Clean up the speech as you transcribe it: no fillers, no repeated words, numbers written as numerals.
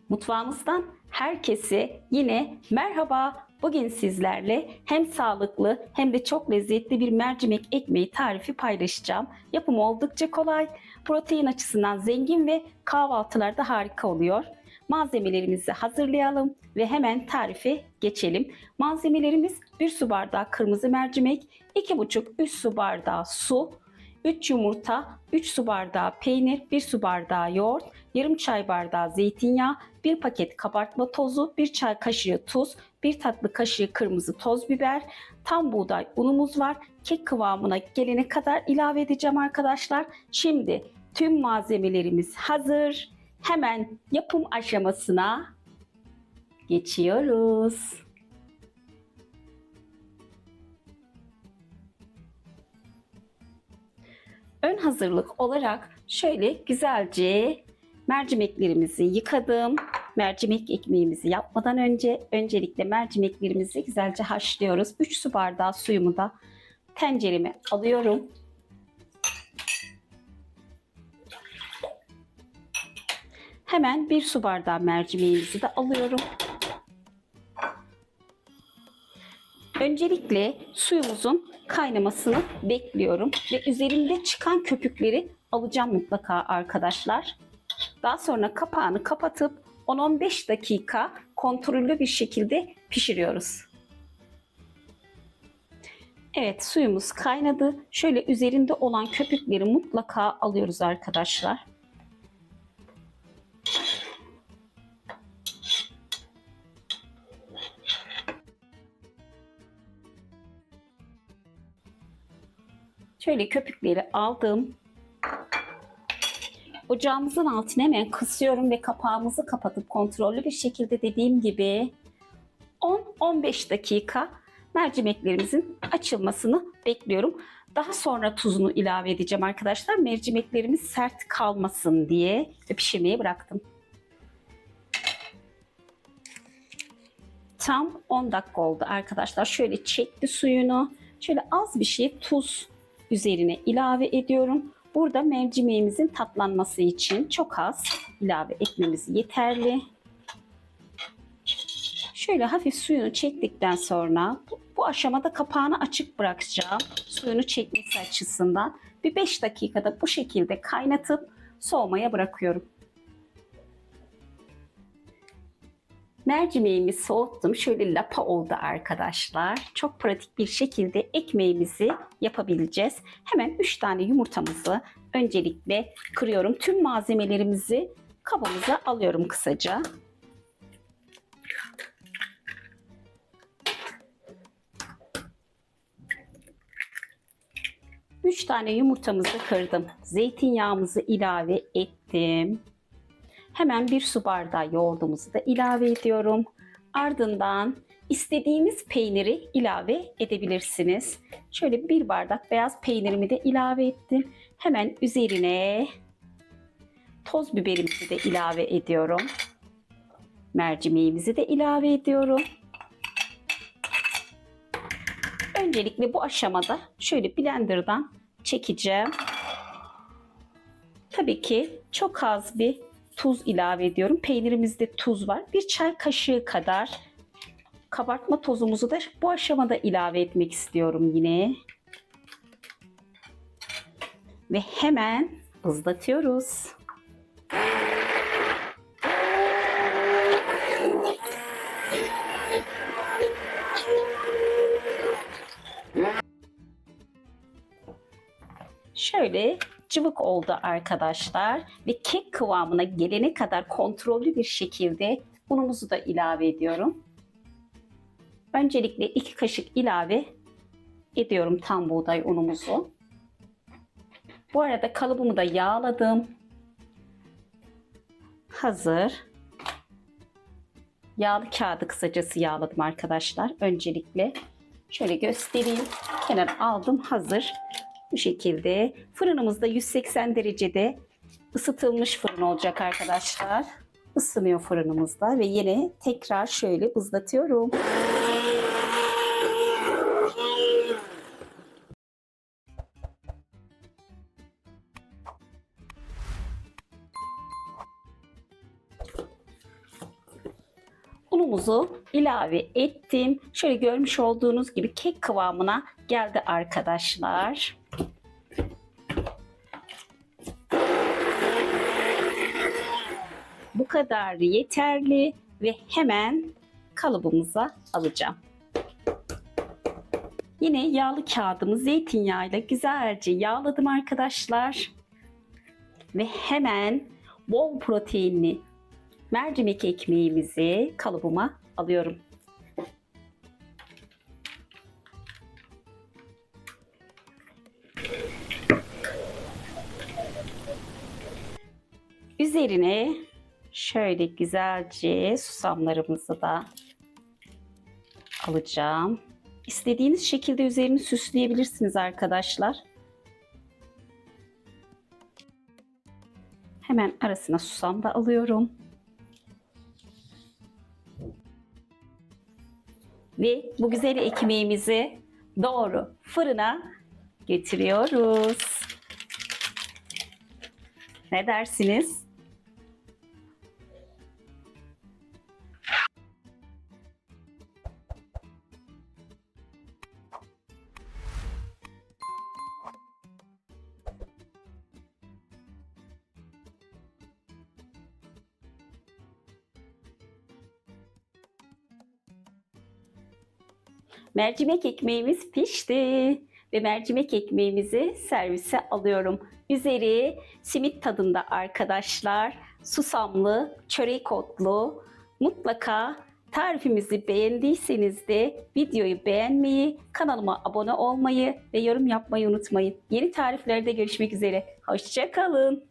Mutfağımızdan herkese yine merhaba. Bugün sizlerle hem sağlıklı hem de çok lezzetli bir mercimek ekmeği tarifi paylaşacağım. Yapımı oldukça kolay, protein açısından zengin ve kahvaltılarda harika oluyor. Malzemelerimizi hazırlayalım ve hemen tarife geçelim. Malzemelerimiz 1 su bardağı kırmızı mercimek, 2,5-3 su bardağı su, 3 yumurta, 3 su bardağı peynir, 1 su bardağı yoğurt, yarım çay bardağı zeytinyağı, 1 paket kabartma tozu, 1 çay kaşığı tuz, 1 tatlı kaşığı kırmızı toz biber, tam buğday unumuz var. Kek kıvamına gelene kadar ilave edeceğim arkadaşlar. Şimdi tüm malzemelerimiz hazır. Hemen yapım aşamasına geçiyoruz. Ön hazırlık olarak şöyle güzelce mercimeklerimizi yıkadım. Mercimek ekmeğimizi yapmadan öncelikle mercimeklerimizi güzelce haşlıyoruz. 3 su bardağı suyumu da tencereme alıyorum. Hemen 1 su bardağı mercimeğimizi de alıyorum. Öncelikle suyumuzun kaynamasını bekliyorum ve üzerinde çıkan köpükleri alacağım mutlaka arkadaşlar. Daha sonra kapağını kapatıp 10-15 dakika kontrollü bir şekilde pişiriyoruz. Evet, suyumuz kaynadı. Şöyle üzerinde olan köpükleri mutlaka alıyoruz arkadaşlar. Şöyle köpükleri aldım. Ocağımızın altını hemen kısıyorum ve kapağımızı kapatıp kontrollü bir şekilde dediğim gibi 10-15 dakika mercimeklerimizin açılmasını bekliyorum. Daha sonra tuzunu ilave edeceğim arkadaşlar. Mercimeklerimiz sert kalmasın diye ve pişirmeye bıraktım. Tam 10 dakika oldu arkadaşlar. Şöyle çekti suyunu. Şöyle az bir şey tuz üzerine ilave ediyorum. Burada mercimeğimizin tatlanması için çok az ilave etmemiz yeterli. Şöyle hafif suyunu çektikten sonra bu aşamada kapağını açık bırakacağım. Suyunu çekmesi açısından bir 5 dakikada bu şekilde kaynatıp soğumaya bırakıyorum. Mercimeğimi soğuttum. Şöyle lapa oldu arkadaşlar. Çok pratik bir şekilde ekmeğimizi yapabileceğiz. Hemen 3 tane yumurtamızı öncelikle kırıyorum. Tüm malzemelerimizi kabımıza alıyorum kısaca. Üç tane yumurtamızı kırdım. Zeytinyağımızı ilave ettim. Hemen 1 su bardağı yoğurdumuzu da ilave ediyorum. Ardından istediğiniz peyniri ilave edebilirsiniz. Şöyle 1 bardak beyaz peynirimi de ilave ettim. Hemen üzerine toz biberimizi de ilave ediyorum. Mercimeğimizi de ilave ediyorum. Öncelikle bu aşamada şöyle blenderdan çekeceğim. Tabii ki çok az bir tuz ilave ediyorum. Peynirimizde tuz var. 1 çay kaşığı kadar kabartma tozumuzu da bu aşamada ilave etmek istiyorum yine. Ve hemen ızlatıyoruz. Şöyle cıvık oldu arkadaşlar ve kek kıvamına gelene kadar kontrollü bir şekilde unumuzu da ilave ediyorum. Öncelikle 2 kaşık ilave ediyorum tam buğday unumuzu. Bu arada kalıbımı da yağladım. Hazır. Yağlı kağıdı kısacası yağladım arkadaşlar. Öncelikle şöyle göstereyim. Kenara aldım, hazır. Bu şekilde fırınımızda 180 derecede ısıtılmış fırın olacak arkadaşlar. Isınıyor fırınımızda ve yine tekrar şöyle ızlatıyorum. unumuzu ilave ettim. Şöyle görmüş olduğunuz gibi kek kıvamına geldi arkadaşlar. Bu kadar yeterli ve hemen kalıbımıza alacağım. Yine yağlı kağıdımı zeytinyağıyla güzelce yağladım arkadaşlar. Ve hemen bol proteinli mercimek ekmeğimizi kalıbıma alıyorum. Üzerine şöyle güzelce susamlarımızı da alacağım. İstediğiniz şekilde üzerini süsleyebilirsiniz arkadaşlar. Hemen arasına susam da alıyorum. Ve bu güzel ekmeğimizi doğru fırına getiriyoruz. Ne dersiniz? Mercimek ekmeğimiz pişti ve mercimek ekmeğimizi servise alıyorum. Üzeri simit tadında arkadaşlar. Susamlı, çörek otlu. Mutlaka tarifimizi beğendiyseniz de videoyu beğenmeyi, kanalıma abone olmayı ve yorum yapmayı unutmayın. Yeni tariflerde görüşmek üzere. Hoşça kalın.